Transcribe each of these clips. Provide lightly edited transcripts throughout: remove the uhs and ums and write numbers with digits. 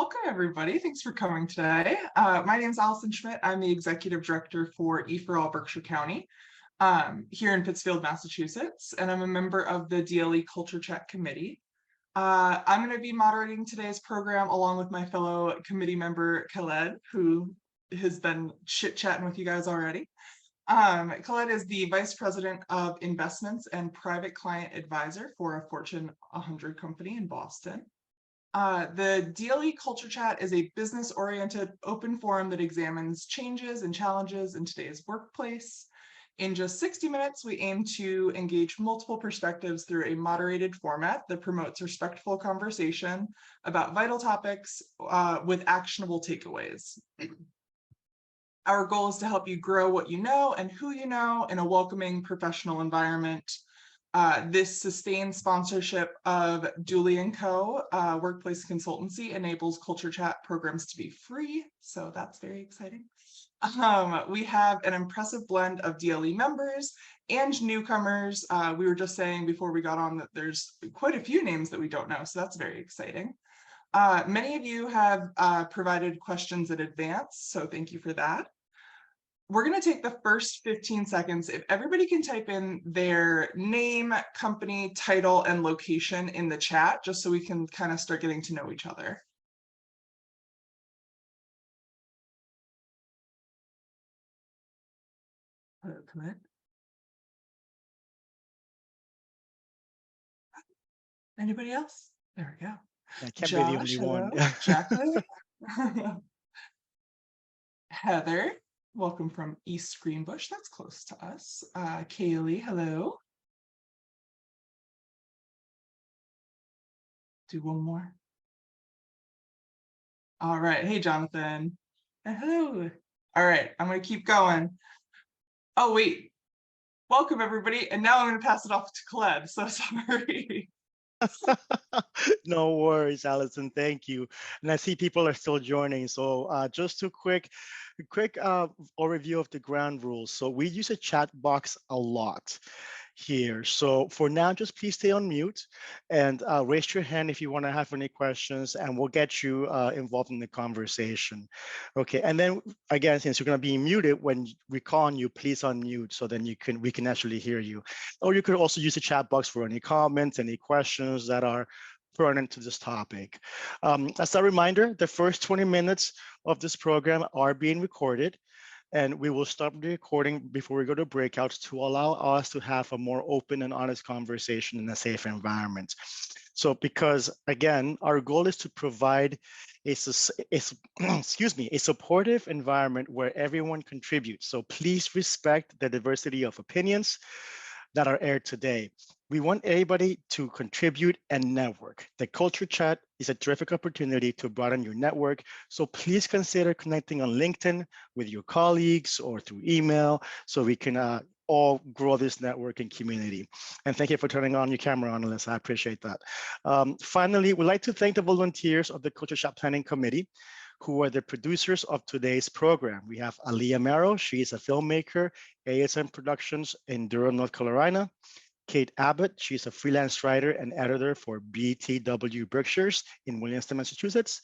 Welcome, everybody. Thanks for coming today. My name is Allison Schmidt. I'm the Executive Director for E4All Berkshire County here in Pittsfield, Massachusetts, and I'm a member of the DLE Culture Chat Committee. I'm going to be moderating today's program along with my fellow committee member, MacLeod, who has been chit-chatting with you guys already. MacLeod is the Vice President of Investments and Private Client Advisor for a Fortune 100 company in Boston. The DLE Culture Chat is a business-oriented open forum that examines changes and challenges in today's workplace. In just 60 minutes, we aim to engage multiple perspectives through a moderated format that promotes respectful conversation about vital topics with actionable takeaways. Our goal is to help you grow what you know and who you know in a welcoming professional environment. This sustained sponsorship of Dulye & Co. Workplace Consultancy enables Culture Chat programs to be free, so that's very exciting. We have an impressive blend of DLE members and newcomers. We were just saying before we got on that there's quite a few names that we don't know, so that's very exciting. Many of you have provided questions in advance, so thank you for that. We're going to take the first 15 seconds. If everybody can type in their name, company, title, and location in the chat, just so we can kind of start getting to know each other. Anybody else? There we go. I can't be the only one. Jacqueline. Heather. Welcome from East Greenbush, that's close to us. Kaylee, hello. Do one more. All right, hey Jonathan. Hello. All right, I'm gonna keep going. Oh wait, welcome everybody. And now I'm gonna pass it off to Colette, so sorry. No worries, Allison, thank you. And I see people are still joining. So just a quick overview of the ground rules. So we use a chat box a lot here. So for now, just please stay on mute and raise your hand if you want to have any questions, and we'll get you involved in the conversation. Okay, and then again, since you're going to be muted, when we call on you, please unmute so then we can actually hear you. Or you could also use the chat box for any comments, any questions that are pertinent to this topic. As a reminder, the first 20 minutes of this program are being recorded, and we will stop the recording before we go to breakouts to allow us to have a more open and honest conversation in a safe environment. So because again, our goal is to provide a supportive environment where everyone contributes. So please respect the diversity of opinions that are aired today. We want everybody to contribute and network. The Culture Chat is a terrific opportunity to broaden your network. So please consider connecting on LinkedIn with your colleagues or through email so we can all grow this network and community. And thank you for turning on your camera on, Alyssa. I appreciate that. Finally, we'd like to thank the volunteers of the Culture Chat Planning Committee, who are the producers of today's program. We have Aliyah Merrill. She's a filmmaker, ASM Productions in Durham, North Carolina. Kate Abbott, she's a freelance writer and editor for BTW Berkshires in Williamston, Massachusetts.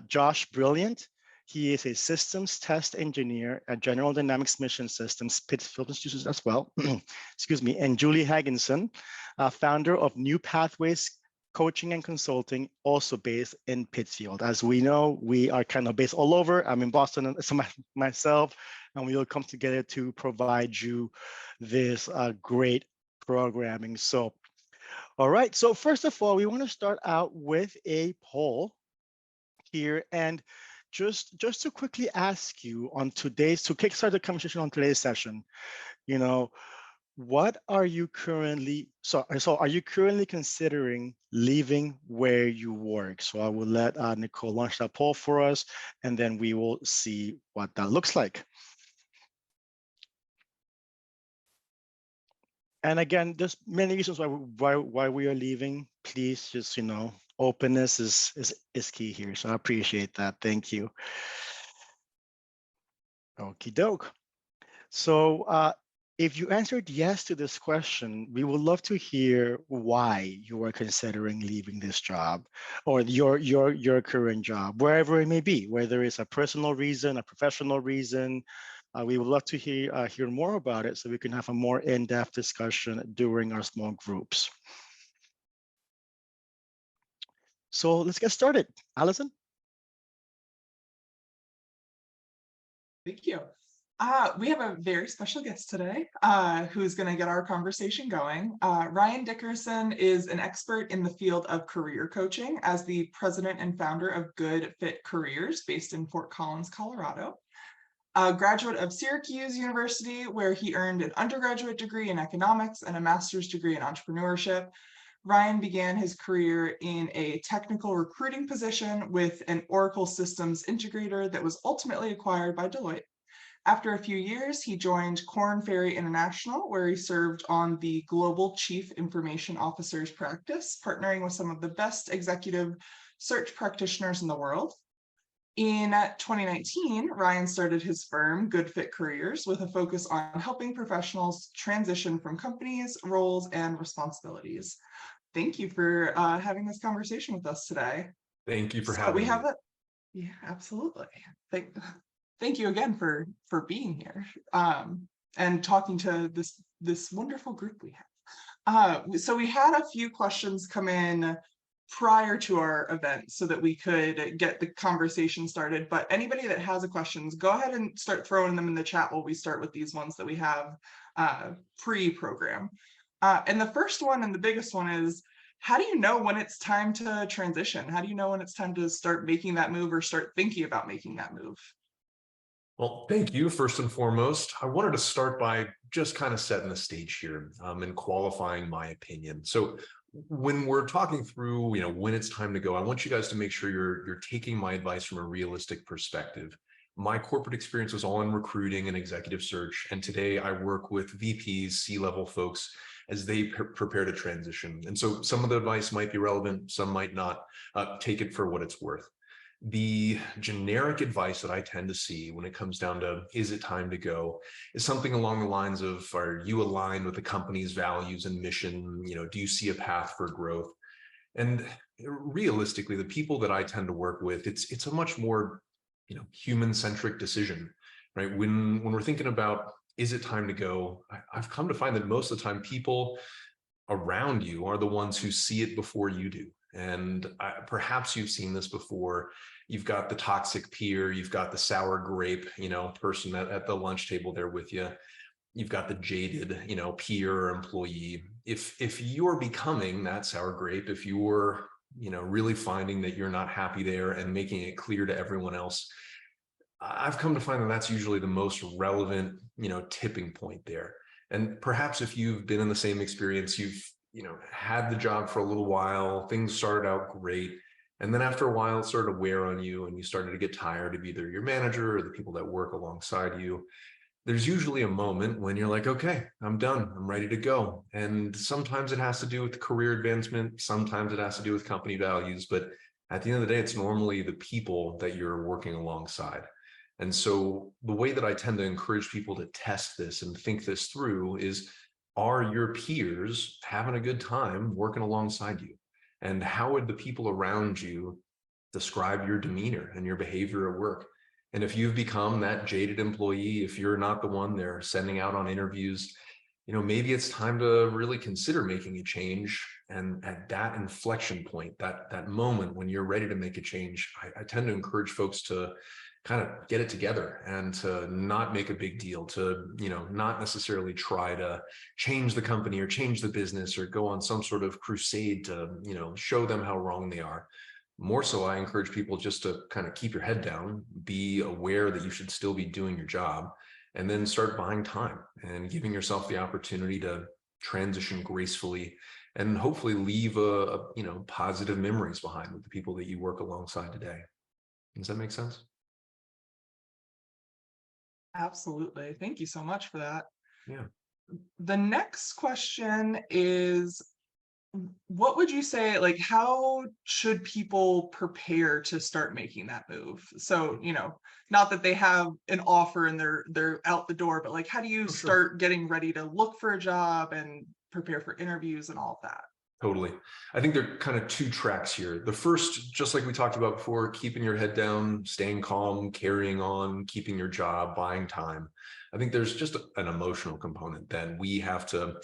Josh Brilliant, he is a systems test engineer at General Dynamics Mission Systems, Pittsfield, Massachusetts as well. Excuse me. And Julie Hagginson, founder of New Pathways Coaching and Consulting, also based in Pittsfield. As we know, we are kind of based all over. I'm in Boston myself, and we will come together to provide you this great programming. So, all right. So first of all, we want to start out with a poll here, and just to quickly ask you on today's, to kickstart the conversation on today's session, you know, what are you currently, so are you currently considering leaving where you work? So I will let Nicole launch that poll for us, and then we will see what that looks like. And again, there's many reasons why we are leaving. Please just, you know, openness is key here. So I appreciate that. Thank you. Okie doke. So If you answered yes to this question, we would love to hear why you are considering leaving this job or your current job, wherever it may be, whether it's a personal reason, a professional reason. We would love to hear more about it so we can have a more in-depth discussion during our small groups. So let's get started. Allison? Thank you. We have a very special guest today who's going to get our conversation going. Ryan Dickerson is an expert in the field of career coaching as the president and founder of Good Fit Careers based in Fort Collins, Colorado. A graduate of Syracuse University, where he earned an undergraduate degree in economics and a master's degree in entrepreneurship. Ryan began his career in a technical recruiting position with an Oracle systems integrator that was ultimately acquired by Deloitte. After a few years, he joined Korn Ferry International, where he served on the Global Chief Information Officers practice, partnering with some of the best executive search practitioners in the world. In 2019, Ryan started his firm, Good Fit Careers, with a focus on helping professionals transition from companies, roles, and responsibilities. Thank you for having this conversation with us today. Thank you for having me. Yeah, absolutely. Thank you again for being here and talking to this wonderful group we have. So we had a few questions come in prior to our event so that we could get the conversation started. But anybody that has a questions, go ahead and start throwing them in the chat while we start with these ones that we have pre-program. And the first one and the biggest one is, how do you know when it's time to transition? How do you know when it's time to start making that move or start thinking about making that move? Well, thank you. First and foremost, I wanted to start by just kind of setting the stage here and qualifying my opinion. So when we're talking through, when it's time to go, I want you guys to make sure you're taking my advice from a realistic perspective. My corporate experience was all in recruiting and executive search, and today I work with VPs, C-level folks as they prepare to transition. And so some of the advice might be relevant, some might not. Take it for what it's worth. The generic advice that I tend to see when it comes down to, is it time to go, is something along the lines of, are you aligned with the company's values and mission? Do you see a path for growth? And realistically, the people that I tend to work with, it's a much more, human-centric decision, right? When we're thinking about, is it time to go? I've come to find that most of the time, people around you are the ones who see it before you do. And perhaps you've seen this before. You've got the toxic peer, you've got the sour grape, person at the lunch table there with you. You've got the jaded, peer or employee. If you're becoming that sour grape, if you're, really finding that you're not happy there and making it clear to everyone else, I've come to find that that's usually the most relevant, tipping point there. And perhaps if you've been in the same experience, you've had the job for a little while, things started out great. And then after a while, it started to wear on you and you started to get tired of either your manager or the people that work alongside you. There's usually a moment when you're like, okay, I'm done. I'm ready to go. And sometimes it has to do with career advancement. Sometimes it has to do with company values. But at the end of the day, it's normally the people that you're working alongside. And so the way that I tend to encourage people to test this and think this through is, are your peers having a good time working alongside you? And how would the people around you describe your demeanor and your behavior at work? And if you've become that jaded employee, if you're not the one they're sending out on interviews, maybe it's time to really consider making a change. And at that inflection point, that moment when you're ready to make a change, I tend to encourage folks to kind of get it together and to not make a big deal, to, not necessarily try to change the company or change the business or go on some sort of crusade to, show them how wrong they are. More so, I encourage people just to kind of keep your head down, be aware that you should still be doing your job, and then start buying time and giving yourself the opportunity to transition gracefully and hopefully leave positive memories behind with the people that you work alongside today. Does that make sense? Absolutely. Thank you so much for that. Yeah. The next question is, what would you say, like, how should people prepare to start making that move? So, not that they have an offer and they're out the door, but like, how do you For sure. start getting ready to look for a job and prepare for interviews and all of that? Totally. I think there are kind of two tracks here. The first, just like we talked about before, keeping your head down, staying calm, carrying on, keeping your job, buying time. I think there's just an emotional component that we have to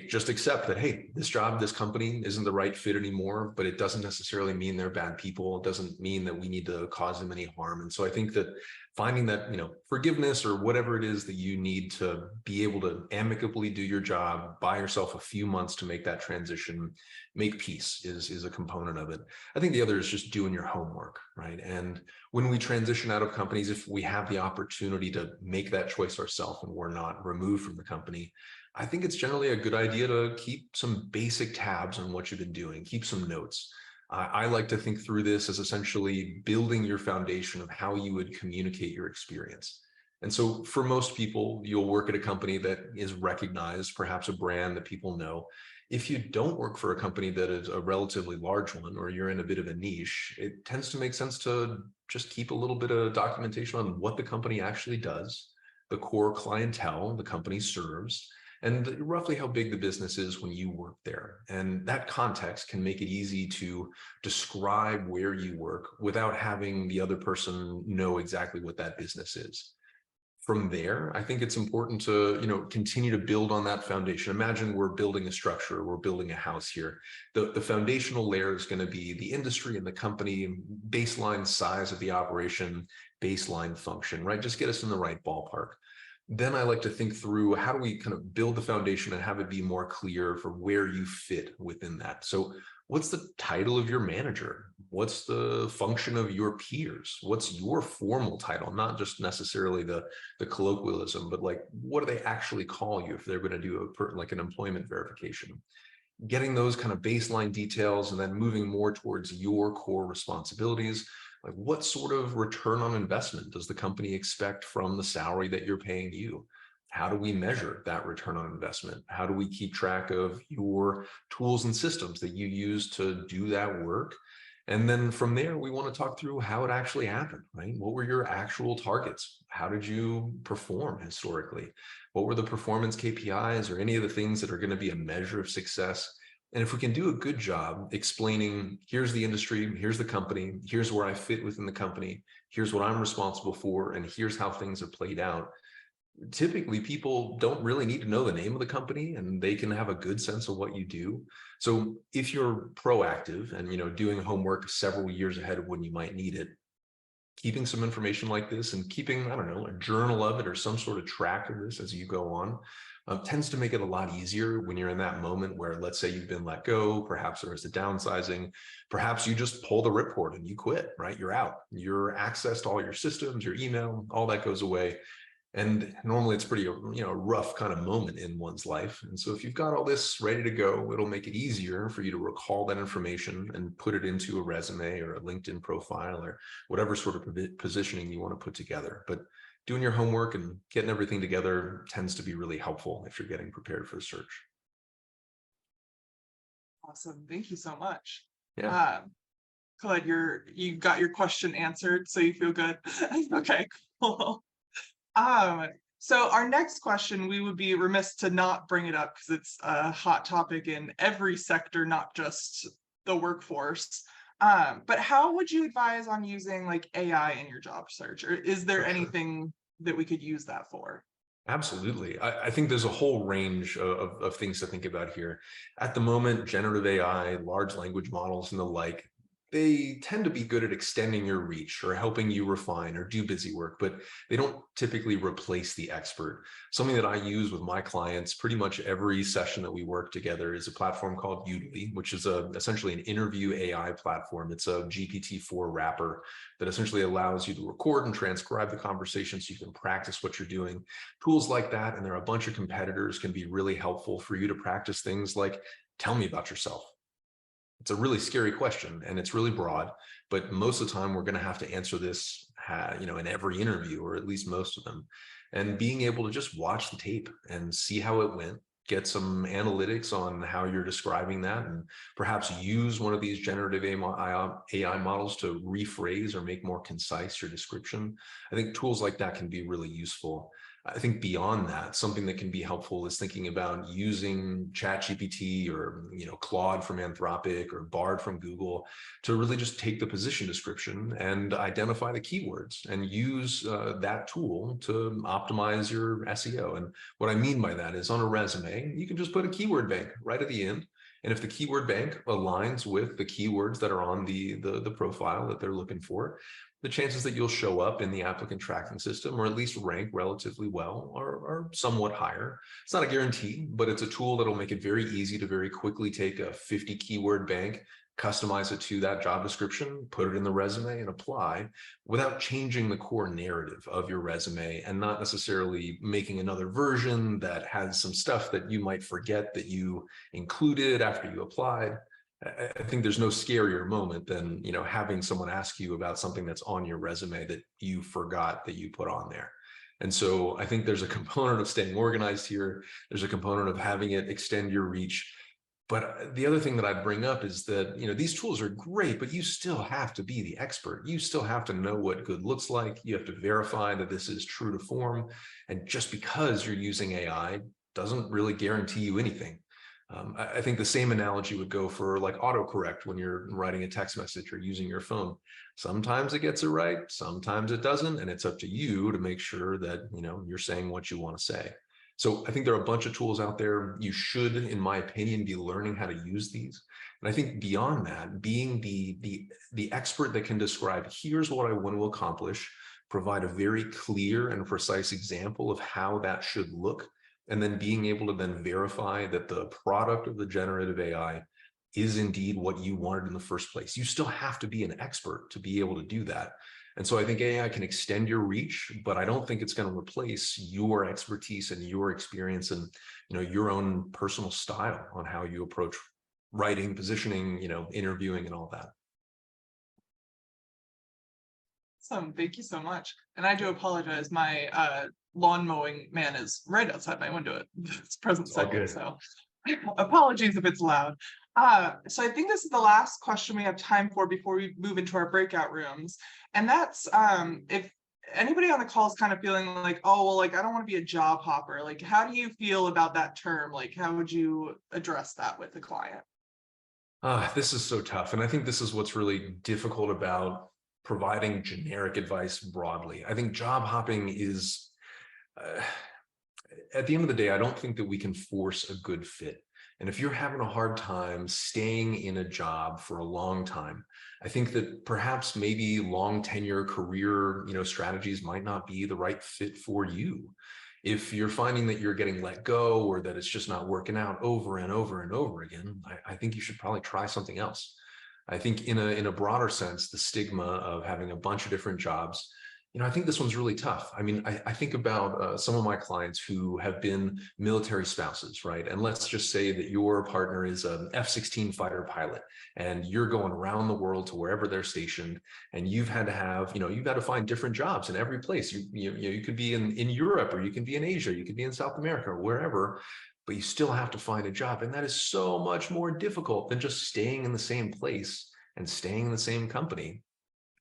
just accept that, hey, this job, this company isn't the right fit anymore, but it doesn't necessarily mean they're bad people. It doesn't mean that we need to cause them any harm. And so I think that finding that, forgiveness or whatever it is that you need to be able to amicably do your job, buy yourself a few months to make that transition, make peace is a component of it. I think the other is just doing your homework, right? And when we transition out of companies, if we have the opportunity to make that choice ourselves and we're not removed from the company, I think it's generally a good idea to keep some basic tabs on what you've been doing, keep some notes. I like to think through this as essentially building your foundation of how you would communicate your experience. And so for most people, you'll work at a company that is recognized, perhaps a brand that people know. If you don't work for a company that is a relatively large one, or you're in a bit of a niche, it tends to make sense to just keep a little bit of documentation on what the company actually does, the core clientele the company serves, and roughly how big the business is when you work there. And that context can make it easy to describe where you work without having the other person know exactly what that business is. From there, I think it's important to, continue to build on that foundation. Imagine we're building a structure, we're building a house here. The foundational layer is going to be the industry and the company, baseline size of the operation, baseline function, right? Just get us in the right ballpark. Then I like to think through how do we kind of build the foundation and have it be more clear for where you fit within that. So what's the title of your manager? What's the function of your peers? What's your formal title? Not just necessarily the colloquialism, but like, what do they actually call you if they're going to do like an employment verification? Getting those kind of baseline details and then moving more towards your core responsibilities. Like, what sort of return on investment does the company expect from the salary that you're paying you? How do we measure that return on investment? How do we keep track of your tools and systems that you use to do that work? And then from there, we want to talk through how it actually happened, right? What were your actual targets? How did you perform historically? What were the performance KPIs or any of the things that are going to be a measure of success? And if we can do a good job explaining, here's the industry, here's the company, here's where I fit within the company, here's what I'm responsible for, and here's how things have played out. Typically, people don't really need to know the name of the company and they can have a good sense of what you do. So if you're proactive and doing homework several years ahead of when you might need it, keeping some information like this and keeping, I don't know, a journal of it or some sort of track of this as you go on tends to make it a lot easier when you're in that moment where, let's say you've been let go, perhaps there is a downsizing, perhaps you just pull the ripcord and you quit, right? You're out, your access to all your systems, your email, all that goes away. And normally it's pretty, rough kind of moment in one's life. And so if you've got all this ready to go, it'll make it easier for you to recall that information and put it into a resume or a LinkedIn profile or whatever sort of positioning you want to put together. But doing your homework and getting everything together tends to be really helpful if you're getting prepared for the search. Awesome. Thank you so much. Yeah. Claude, you got your question answered, so you feel good. Okay, cool. So our next question, we would be remiss to not bring it up because it's a hot topic in every sector, not just the workforce. But how would you advise on using like AI in your job search? Or is there anything that we could use that for? Absolutely. I think there's a whole range of things to think about here. At the moment, generative AI, large language models and the like, they tend to be good at extending your reach or helping you refine or do busy work, but they don't typically replace the expert. Something that I use with my clients pretty much every session that we work together is a platform called Dulye, which is essentially an interview AI platform. It's a GPT-4 wrapper that essentially allows you to record and transcribe the conversation so you can practice what you're doing. Tools like that, and there are a bunch of competitors, can be really helpful for you to practice things like, tell me about yourself. It's a really scary question and it's really broad, but most of the time we're going to have to answer this, in every interview, or at least most of them. And being able to just watch the tape and see how it went, get some analytics on how you're describing that, and perhaps use one of these generative AI models to rephrase or make more concise your description. I think tools like that can be really useful. I think beyond that, something that can be helpful is thinking about using ChatGPT or Claude from Anthropic or Bard from Google to really just take the position description and identify the keywords and use that tool to optimize your SEO. And what I mean by that is, on a resume, you can just put a keyword bank right at the end. And if the keyword bank aligns with the keywords that are on the profile that they're looking for, the chances that you'll show up in the applicant tracking system, or at least rank relatively well, are somewhat higher. It's not a guarantee, but it's a tool that'll make it very easy to very quickly take a 50 keyword bank, customize it to that job description, put it in the resume, and apply without changing the core narrative of your resume, and not necessarily making another version that has some stuff that you might forget that you included after you applied. I think there's no scarier moment than having someone ask you about something that's on your resume that you forgot that you put on there. And so I think there's a component of staying organized here. There's a component of having it extend your reach. But the other thing that I bring up is that these tools are great, but you still have to be the expert. You still have to know what good looks like. You have to verify that this is true to form. And just because you're using AI doesn't really guarantee you anything. I think the same analogy would go for like autocorrect when you're writing a text message or using your phone. Sometimes it gets it right, sometimes it doesn't, and it's up to you to make sure that you're saying what you want to say. So I think there are a bunch of tools out there. You should, in my opinion, be learning how to use these. And I think beyond that, being the expert that can describe, here's what I want to accomplish, provide a very clear and precise example of how that should look, and then being able to then verify that the product of the generative AI is indeed what you wanted in the first place. You still have to be an expert to be able to do that. And so I think AI can extend your reach, but I don't think it's going to replace your expertise and your experience and your own personal style on how you approach writing, positioning, interviewing, and all that. Awesome. Thank you so much. And I do apologize. My lawn mowing man is right outside my window at this present second. So apologies if it's loud. So I think this is the last question we have time for before we move into our breakout rooms. And that's if anybody on the call is kind of feeling like, oh, well, like, I don't want to be a job hopper. Like, how do you feel about that term? Like, how would you address that with the client? This is so tough. And I think this is what's really difficult about providing generic advice broadly. I think job hopping is, at the end of the day, I don't think that we can force a good fit. And if you're having a hard time staying in a job for a long time, I think that perhaps maybe long tenure career, strategies might not be the right fit for you. If you're finding that you're getting let go or that it's just not working out over and over and over again, I think you should probably try something else. I think in a broader sense, the stigma of having a bunch of different jobs, I think this one's really tough. I mean, I think about some of my clients who have been military spouses, right? And let's just say that your partner is an F-16 fighter pilot and you're going around the world to wherever they're stationed, and you've had to have, you've got to find different jobs in every place. You could be in Europe, or you can be in Asia, you could be in South America, or wherever, but you still have to find a job. And that is so much more difficult than just staying in the same place and staying in the same company.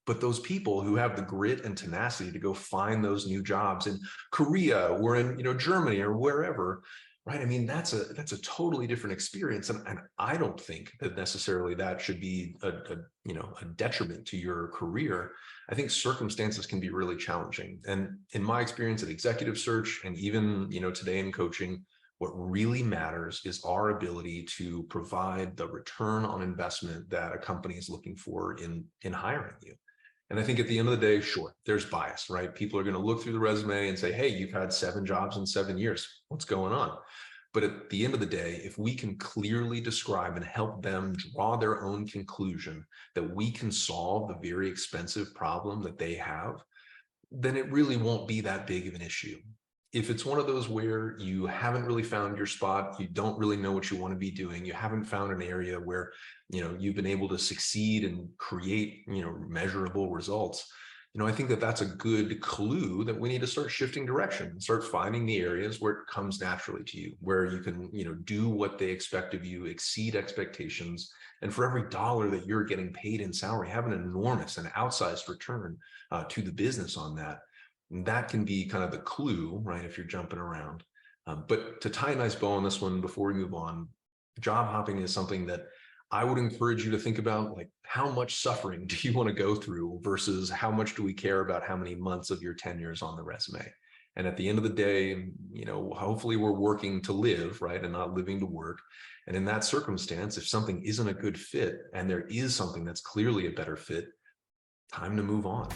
But those people who have the grit and tenacity to go find those new jobs in Korea or in Germany or wherever, right? I mean, that's a totally different experience. And I don't think that necessarily that should be a detriment to your career. I think circumstances can be really challenging. And in my experience at executive search, and even today in coaching, what really matters is our ability to provide the return on investment that a company is looking for in hiring you. And I think at the end of the day, sure, there's bias, right? People are going to look through the resume and say, hey, you've had 7 jobs in 7 years. What's going on? But at the end of the day, if we can clearly describe and help them draw their own conclusion that we can solve the very expensive problem that they have, then it really won't be that big of an issue. If it's one of those where you haven't really found your spot, you don't really know what you want to be doing, you haven't found an area where you've been able to succeed and create measurable results, I think that that's a good clue that we need to start shifting direction, start finding the areas where it comes naturally to you, where you can, do what they expect of you, exceed expectations. And for every dollar that you're getting paid in salary, have an enormous and outsized return to the business on that. And that can be kind of the clue, right? If you're jumping around. But to tie a nice bow on this one before we move on, job hopping is something that I would encourage you to think about, like, how much suffering do you want to go through versus how much do we care about how many months of your tenure is on the resume? And at the end of the day, hopefully we're working to live, right? And not living to work. And in that circumstance, if something isn't a good fit and there is something that's clearly a better fit, time to move on.